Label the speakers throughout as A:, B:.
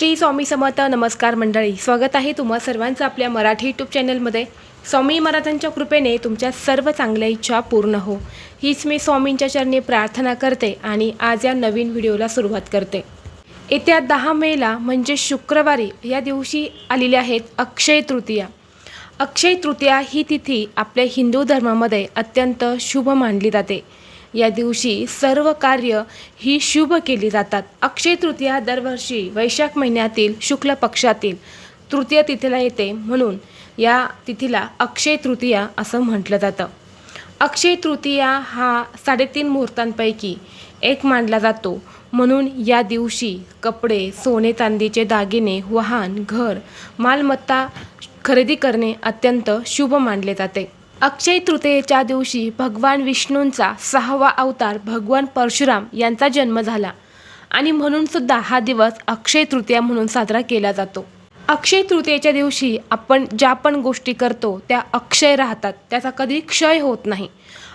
A: श्री स्वामी समर्थ. नमस्कार मंडळी, स्वागत आहे तुम्हा सर्वांचं आपल्या मराठी यूट्यूब चॅनलमध्ये. स्वामी महाराजांच्या कृपेने तुमच्या सर्व चांगल्या इच्छा पूर्ण हो, हीच मी स्वामींच्या चरणी प्रार्थना करते आणि आज या नवीन व्हिडिओला सुरुवात करते. येत्या 10 मेला म्हणजे शुक्रवारी या दिवशी आलेली आहेत अक्षय तृतीया. अक्षय तृतीया ही तिथी आपल्या हिंदू धर्मामध्ये अत्यंत शुभ मानली जाते. या दिवशी सर्व कार्य ही शुभ केली जातात. अक्षय तृतीया दरवर्षी वैशाख महिन्यातील शुक्ल पक्षातील तृतीय तिथीला येते, म्हणून या तिथीला अक्षय तृतीया असं म्हटलं जातं. अक्षय तृतीया हा 3.5 मुहूर्तांपैकी एक मानला जातो, म्हणून या दिवशी कपडे, सोने चांदीचे दागिने, वाहन, घर, मालमत्ता खरेदी करणे अत्यंत शुभ मानले जाते. अक्षय तृतीयेच्या दिवशी भगवान विष्णूंचा 6वा अवतार भगवान परशुराम यांचा जन्म झाला आणि म्हणून सुद्धा हा दिवस अक्षय तृतीया म्हणून साजरा केला जातो. अक्षय तृतीयेच्या दिवशी आपण ज्या पण गोष्टी करतो त्या अक्षय राहतात, त्याचा कधी क्षय होत नाही.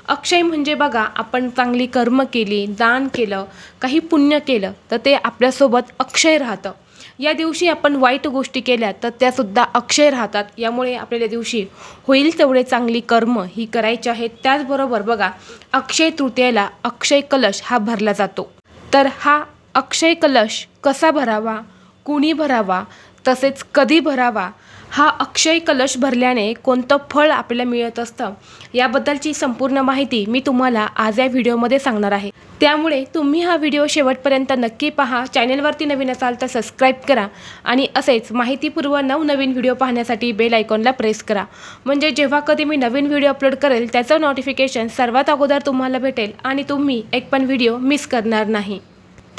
A: अक्षय म्हणजे बघा, आपण चांगली कर्म केली, दान केलं, काही पुण्य केलं तर ते आपल्यासोबत अक्षय राहतं. या दिवशी आपण वाईट गोष्टी केल्या तर त्यासुद्धा अक्षय राहतात. यामुळे आपल्याला दिवशी होईल तेवढे चांगली कर्म ही करायची आहेत. त्याचबरोबर बघा, अक्षय तृतीयेला अक्षय कलश हा भरला जातो. तर हा अक्षय कलश कसा भरावा, कुणी भरावा, तसेच कधी भरावा, हा अक्षय कलश भरल्याने कोणतं फळ आपल्याला मिळत असतं, याबद्दलची संपूर्ण माहिती मी तुम्हाला आज या व्हिडिओमध्ये सांगणार आहे. त्यामुळे तुम्ही हा व्हिडिओ शेवटपर्यंत नक्की पहा. चॅनलवरती नवीन असाल तर सबस्क्राईब करा आणि असेच माहितीपूर्व नवनवीन व्हिडिओ पाहण्यासाठी बेल आयकॉनला प्रेस करा, म्हणजे जेव्हा कधी मी नवीन व्हिडिओ अपलोड करेल त्याचं नोटिफिकेशन सर्वात अगोदर तुम्हाला भेटेल आणि तुम्ही एक पण व्हिडिओ मिस करणार नाही.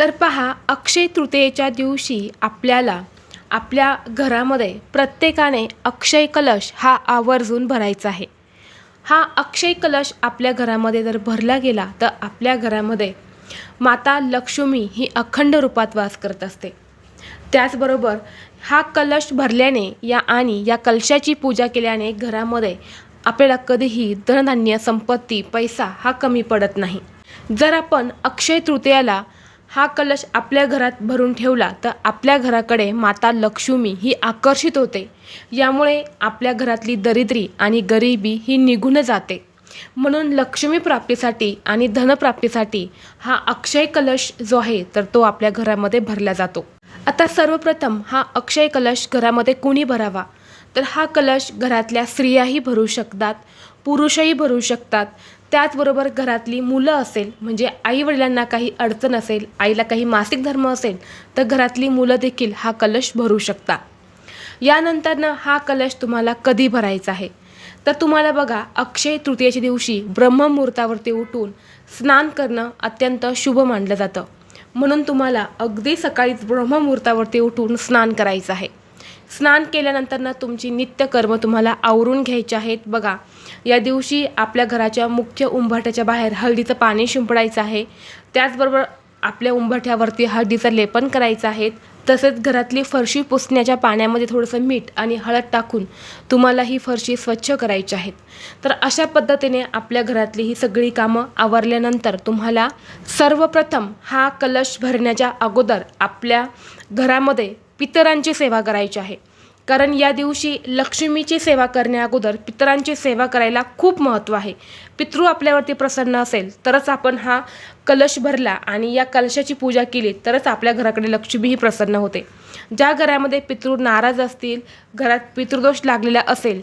A: तर पहा, अक्षय तृतीयेच्या दिवशी आपल्याला आपल्या घरामध्ये प्रत्येकाने अक्षय कलश हा आवर्जून भरायचा आहे. हा अक्षय कलश आपल्या घरामध्ये जर भरला गेला तर आपल्या घरामध्ये माता लक्ष्मी ही अखंड रूपात वास करत असते. त्याचबरोबर हा कलश भरल्याने या कलशाची पूजा केल्याने घरामध्ये आपल्याला कधीही धनधान्य, संपत्ती, पैसा हा कमी पडत नाही. जर आपण अक्षय तृतीयाला हा कलश आपल्या घरात भरून ठेवला तर आपल्या घराकडे माता लक्ष्मी ही आकर्षित होते. यामुळे आपल्या घरातली दरिद्री आणि गरिबी ही निघून जाते. म्हणून लक्ष्मी प्राप्तीसाठी आणि धनप्राप्तीसाठी हा अक्षय कलश जो आहे तर तो आपल्या घरामध्ये भरला जातो. आता सर्वप्रथम हा अक्षय कलश घरामध्ये कुणी भरावा, तर हा कलश घरातल्या स्त्रियाही भरू शकतात, पुरुषही भरू शकतात. त्याचबरोबर घरातली मुलं असेल, म्हणजे आईवडिलांना काही अडचण असेल, आईला काही मासिक धर्म असेल तर घरातली मुलं देखील हा कलश भरू शकतात. यानंतरनं हा कलश तुम्हाला कधी भरायचा आहे, तर तुम्हाला बघा, अक्षय तृतीयेच्या दिवशी ब्रह्ममुहूर्तावरती उठून स्नान करणं अत्यंत शुभ मानलं जातं. म्हणून तुम्हाला अगदी सकाळीच ब्रह्ममुहूर्तावरती उठून स्नान करायचं आहे. स्नान केल्यानंतरनं तुमची नित्यकर्म तुम्हाला आवरून घ्यायची आहेत. बघा, या दिवशी आपल्या घराच्या मुख्य उंबरठ्याच्या बाहेर हळदीचं पाणी शिंपडायचं आहे. त्याचबरोबर आपल्या उंबरठ्यावरती हळदीचं लेपन करायचं आहे. तसेच घरातली फरशी पुसण्याच्या पाण्यामध्ये थोडंसं मीठ आणि हळद टाकून तुम्हाला ही फरशी स्वच्छ करायची आहेत. तर अशा पद्धतीने आपल्या घरातली ही सगळी कामं आवरल्यानंतर तुम्हाला सर्वप्रथम हा कलश भरण्याच्या अगोदर आपल्या घरामध्ये पितरांची सेवा करायची आहे. कारण या दिवशी लक्ष्मीची सेवा करण्या अगोदर पितरांची सेवा करायला खूप महत्त्व आहे. पितृ आपल्यावरती प्रसन्न असेल तरच आपण हा कलश भरला आणि या कलशाची पूजा केली तरच आपल्या घराकडे लक्ष्मीही प्रसन्न होते. ज्या घरामध्ये पितृ नाराज असतील, घरात पितृदोष लागलेला असेल,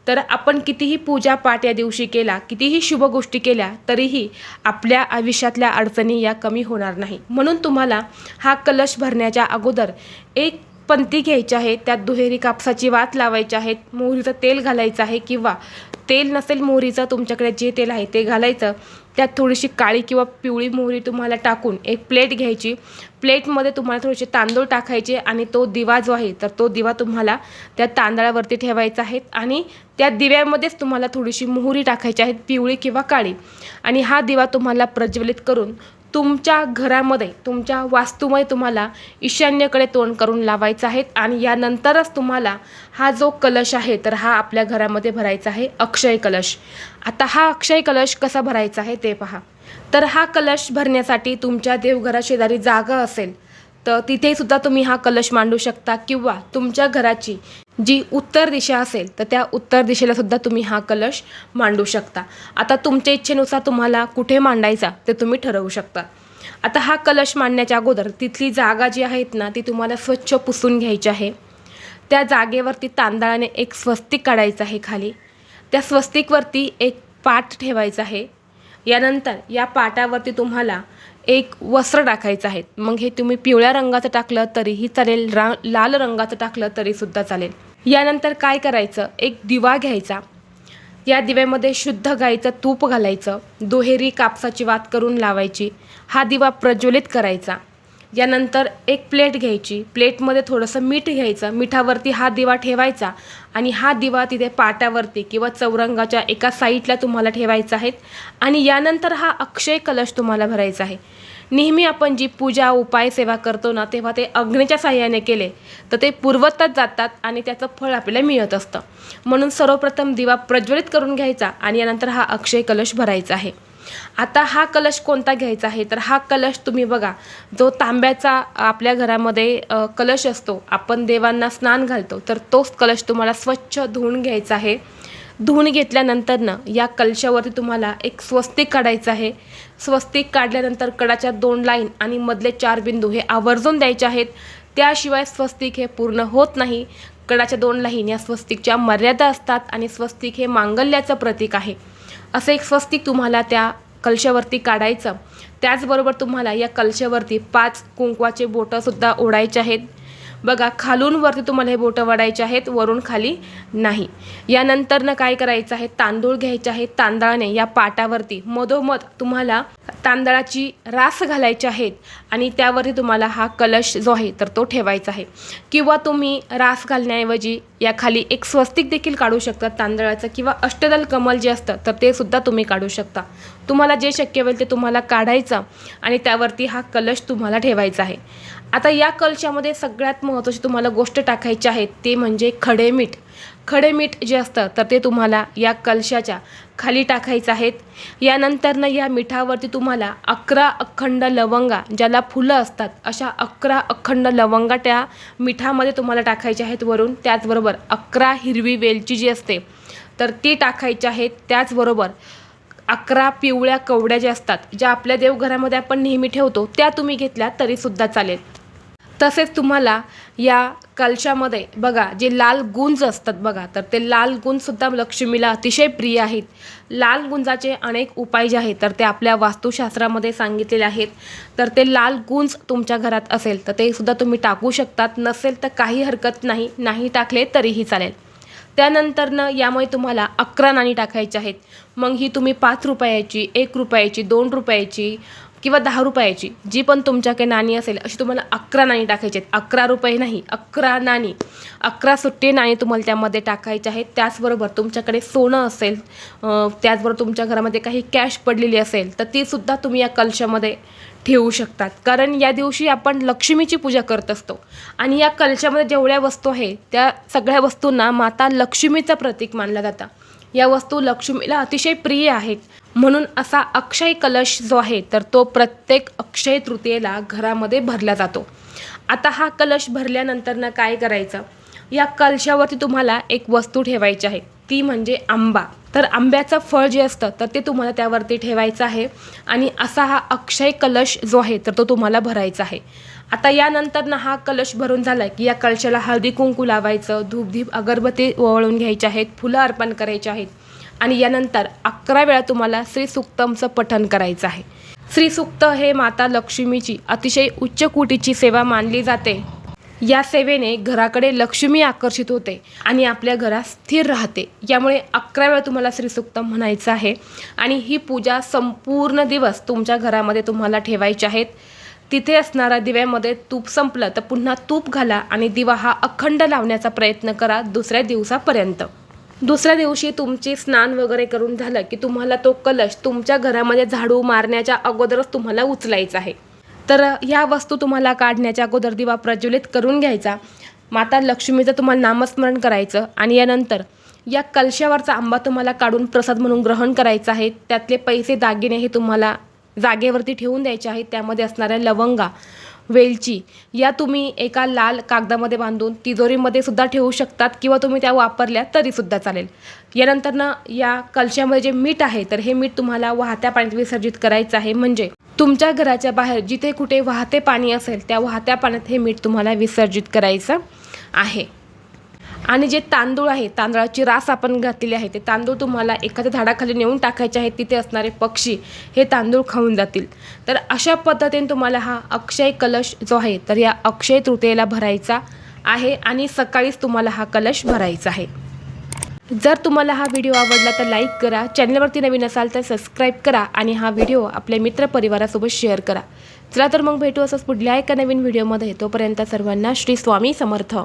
A: तर आपण कितीही पूजा पाठ या दिवशी केला, कितीही शुभ गोष्टी केल्या तरीही आपल्या आयुष्यातल्या अडचणी या कमी होणार नाही. म्हणून तुम्हाला हा कलश भरण्याच्या अगोदर एक पंथी घ्यायची आहे, त्यात दुहेरी कापसाची वात लावायची आहे, मोहरीचं तेल घालायचं आहे, किंवा तेल नसेल मोहरीचं, तुमच्याकडे जे तेल आहे ते घालायचं. त्यात थोडीशी काळी किंवा पिवळी मोहरी तुम्हाला टाकून एक प्लेट घ्यायची. प्लेटमध्ये तुम्हाला थोडेसे तांदूळ टाकायचे आणि तो दिवा जो आहे तर तो दिवा तुम्हाला त्या तांदळावरती ठेवायचा आहे आणि त्या दिव्यामध्येच तुम्हाला थोडीशी मोहरी टाकायची आहे, पिवळी किंवा काळी, आणि हा दिवा तुम्हाला प्रज्वलित करून तुमच्या घरामध्ये, तुमच्या वास्तूमध्ये तुम्हाला ईशान्येकडे तोंड करून लावायचं आहे. आणि यानंतरच तुम्हाला हा जो कलश आहे तर हा आपल्या घरामध्ये भरायचा आहे, अक्षय कलश. आता हा अक्षय कलश कसा भरायचा आहे ते पहा. तर हा कलश भरण्यासाठी तुमच्या देवघरा शेजारी जागा असेल तर तिथेसुद्धा तुम्ही हा कलश मांडू शकता, किंवा तुमच्या घराची जी उत्तर दिशा असेल तर त्या उत्तर दिशेलासुद्धा तुम्ही हा कलश मांडू शकता. आता तुमच्या इच्छेनुसार तुम्हाला कुठे मांडायचा ते तुम्ही ठरवू शकता. आता हा कलश मांडण्याच्या अगोदर तिथली जागा जी आहेत ना ती तुम्हाला स्वच्छ पुसून घ्यायची आहे. त्या जागेवरती तांदळाने एक स्वस्तिक काढायचं आहे खाली. त्या स्वस्तिकवरती एक पाट ठेवायचा आहे. यानंतर या पाटावरती तुम्हाला एक वस्त्र टाकायचं आहे. मग हे तुम्ही पिवळ्या रंगाचं टाकलं तरीही चालेल, लाल रंगाचं टाकलं तरीसुद्धा चालेल. यानंतर काय करायचं, एक दिवा घ्यायचा. या दिव्यामध्ये शुद्ध गाईचं तूप घालायचं, दुहेरी कापसाची वात करून लावायची. हा दिवा प्रज्वलित करायचा. यानंतर एक प्लेट घ्यायची, प्लेटमध्ये थोडंसं मीठ घ्यायचं, मिठावरती हा दिवा ठेवायचा आणि हा दिवा तिथे पाटावरती किंवा चौरंगाच्या एका साईडला तुम्हाला ठेवायचा आहे. आणि यानंतर हा अक्षय कलश तुम्हाला भरायचा आहे. नेहमी आपण जी पूजा उपाय सेवा करतो ना तेव्हा ते अग्नीच्या साह्याने केले तर ते पूर्वतच जातात आणि त्याचं फळ आपल्याला मिळत असतं. म्हणून सर्वप्रथम दिवा प्रज्वलित करून घ्यायचा आणि यानंतर हा अक्षय कलश भरायचा आहे. आता हा कलश कोणता घ्यायचा आहे, तर हा कलश तुम्ही बघा, जो तांब्याचा आपल्या घरामध्ये कलश असतो, आपण देवांना स्नान घालतो, तर तोच कलश तुम्हाला स्वच्छ धुवून घ्यायचा आहे. धुवून घेतल्यानंतर या कलशावरती तुम्हाला एक स्वस्तिक काढायचं आहे. स्वस्तिक काढल्यानंतर कडाच्या 2 लाईन आणि मधले 4 बिंदू हे आवर्जून द्यायचे आहेत. त्याशिवाय स्वस्तिक हे पूर्ण होत नाही. कडाच्या 2 लाईन या स्वस्तिकच्या मर्यादा असतात आणि स्वस्तिक हे मांगल्याचं प्रतीक आहे. असं एक स्वस्तिक तुम्हाला त्या कलशावरती काढायचं. त्याचबरोबर तुम्हाला या कलशावरती 5 कुंकवाचे बोटंसुद्धा ओढायचे आहेत. बघा, खालून वरती तुम्हाला हे बोटं वाढायचे आहेत, वरून खाली नाही. यानंतर काय करायचं आहे, तांदूळ घ्यायचे आहेत. तांदळाने या पाटावरती मधोमध तुम्हाला तांदळाची रास घालायची आहेत आणि त्यावरती तुम्हाला हा कलश जो आहे तर तो ठेवायचा आहे. किंवा तुम्ही रास घालण्याऐवजी या खाली एक स्वस्तिक देखील काढू शकता तांदळाचं, किंवा अष्टदल कमल जे असतं तर ते सुद्धा तुम्ही काढू शकता. तुम्हाला जे शक्य होईल ते तुम्हाला काढायचं आणि त्यावरती हा कलश तुम्हाला ठेवायचा आहे. आता या कलशामध्ये सगळ्यात महत्त्वाची तुम्हाला गोष्ट टाकायची आहे ते म्हणजे खडे मीठ. खडे मीठ जे असतं तर ते तुम्हाला या कलशाच्या खाली टाकायचं आहेत. यानंतर या मिठावरती तुम्हाला 11 अखंड लवंगा, ज्याला फुलं असतात, अशा 11 अखंड लवंगा त्या मिठामध्ये तुम्हाला टाकायच्या आहेत वरून. त्याचबरोबर 11 हिरवी वेलची जी असते तर ती टाकायची आहेत. त्याचबरोबर 11 पिवळ्या कवड्या ज्या असतात, ज्या आपल्या देवघरामध्ये आपण नेहमी ठेवतो, त्या तुम्ही घेतल्या तरीसुद्धा चालेल. तसेच तुम्हाला या कलशामध्ये बघा जे लाल गुंज असतात बघा, तर ते लाल गुंजसुद्धा लक्ष्मीला अतिशय प्रिय आहेत. लाल गुंजाचे अनेक उपाय जे आहेत तर ते आपल्या वास्तुशास्त्रामध्ये सांगितलेले आहेत. तर ते लाल गुंज तुमच्या घरात असेल तर ते सुद्धा तुम्ही टाकू शकतात. नसेल तर काही हरकत नाही, नाही टाकले तरीही चालेल. त्यानंतर यामुळे तुम्हाला 11 नाणी टाकायची आहेत. मग ही तुम्ही 5 रुपयाची, 1 रुपयाची, 2 रुपयाची किंवा 10 रुपयाची जी पण तुमच्याकडे नाणी असेल अशी तुम्हाला 11 नाणी टाकायची आहेत. 11 रुपये नाही, 11 नाणी, 11 सुट्टे नाणी तुम्हाला त्यामध्ये टाकायचे आहेत. त्याचबरोबर तुमच्याकडे सोनं असेल, त्याचबरोबर तुमच्या घरामध्ये काही कॅश पडलेली असेल तर तीसुद्धा तुम्ही या कलशामध्ये ठेवू शकतात. कारण या दिवशी आपण लक्ष्मीची पूजा करत असतो आणि या कलशामध्ये जेवढ्या वस्तू आहेत त्या सगळ्या वस्तूंना माता लक्ष्मीचं प्रतीक मानलं जातं. या वस्तू लक्ष्मीला अतिशय प्रिय आहेत. म्हणून असा अक्षय कलश जो आहे तर तो प्रत्येक अक्षय तृतीयेला घरामध्ये भरला जातो. आता हा कलश भरल्यानंतर काय करायचं, या कलशावरती तुम्हाला एक वस्तू ठेवायची आहे, ती म्हणजे आंबा. तर आंब्याचं फळ जे असतं तर ते तुम्हाला त्यावरती ठेवायचं आहे आणि असा हा अक्षय कलश जो आहे तर तो तुम्हाला भरायचा आहे. आता यानंतर हा कलश भरून झाला की या कलशाला हळदी कुंकू लावायचं, धूपदीप अगरबत्ती ओवाळून घ्यायचे आहेत, फुलं अर्पण करायचे आहेत आणि यानंतर 11 वेळा तुम्हाला श्रीसूक्तमचं पठण करायचं आहे. श्रीसूक्त हे माता लक्ष्मीची अतिशय उच्च कोटीची सेवा मानली जाते. या सेवेने घराकडे लक्ष्मी आकर्षित होते आणि आपल्या घरात स्थिर राहते. यामुळे 11 वेळा तुम्हाला श्रीसूक्त म्हणायचं आहे आणि ही पूजा संपूर्ण दिवस तुमच्या घरामध्ये तुम्हाला ठेवायची आहेत. तिथे असणाऱ्या दिव्यामध्ये तूप संपलं तर पुन्हा तूप घाला आणि दिवा हा अखंड लावण्याचा प्रयत्न करा दुसऱ्या दिवसापर्यंत. दुसऱ्या दिवशी तुमचे स्नान वगैरे करून झालं की तुम्हाला तो कलश तुमच्या घरामध्ये झाडू मारण्याच्या अगोदरच तुम्हाला उचलायचा आहे. तर ह्या वस्तू तुम्हाला काढण्याच्या अगोदर दिवा प्रज्वलित करून घ्यायचा, माता लक्ष्मीचं तुम्हाला नामस्मरण करायचं आणि यानंतर या कलशावरचा आंबा तुम्हाला काढून प्रसाद म्हणून ग्रहण करायचा आहे. त्यातले पैसे दागिने हे तुम्हाला जागेवरती ठेवून द्यायचे आहेत. त्यामध्ये असणाऱ्या लवंगा वेलची या तुम्ही एका लाल कागदामध्ये बांधून तिजोरीमध्ये सुद्धा ठेवू शकतात किंवा तुम्ही त्या वापरल्या तरीसुद्धा चालेल. यानंतरनं या कलशामध्ये जे मीठ आहे तर हे मीठ तुम्हाला वाहत्या पाण्यात विसर्जित करायचं आहे. म्हणजे तुमच्या घराच्या बाहेर जिथे कुठे वाहते पाणी असेल त्या वाहत्या पाण्यात हे मीठ तुम्हाला विसर्जित करायचं आहे. आणि जे तांदूळ आहे, तांदळाची रास आपण घातलेली आहे, ते तांदूळ तुम्हाला एखाद्या झाडाखाली नेऊन टाकायचे आहेत. तिथे असणारे पक्षी हे तांदूळ खाऊन जातील. तर अशा पद्धतीने तुम्हाला हा अक्षय कलश जो आहे तर या अक्षय तृतीयेला भरायचा आहे आणि सकाळीच तुम्हाला हा कलश भरायचा आहे. जर तुम्हाला हा व्हिडिओ आवडला तर लाईक करा, चॅनलवरती नवीन असाल तर सबस्क्राईब करा आणि हा व्हिडिओ आपल्या मित्रपरिवारासोबत शेअर करा. चला तर मग भेटू असंच पुढल्या एका नवीन व्हिडिओमध्ये. तोपर्यंत सर्वांना श्री स्वामी समर्थ.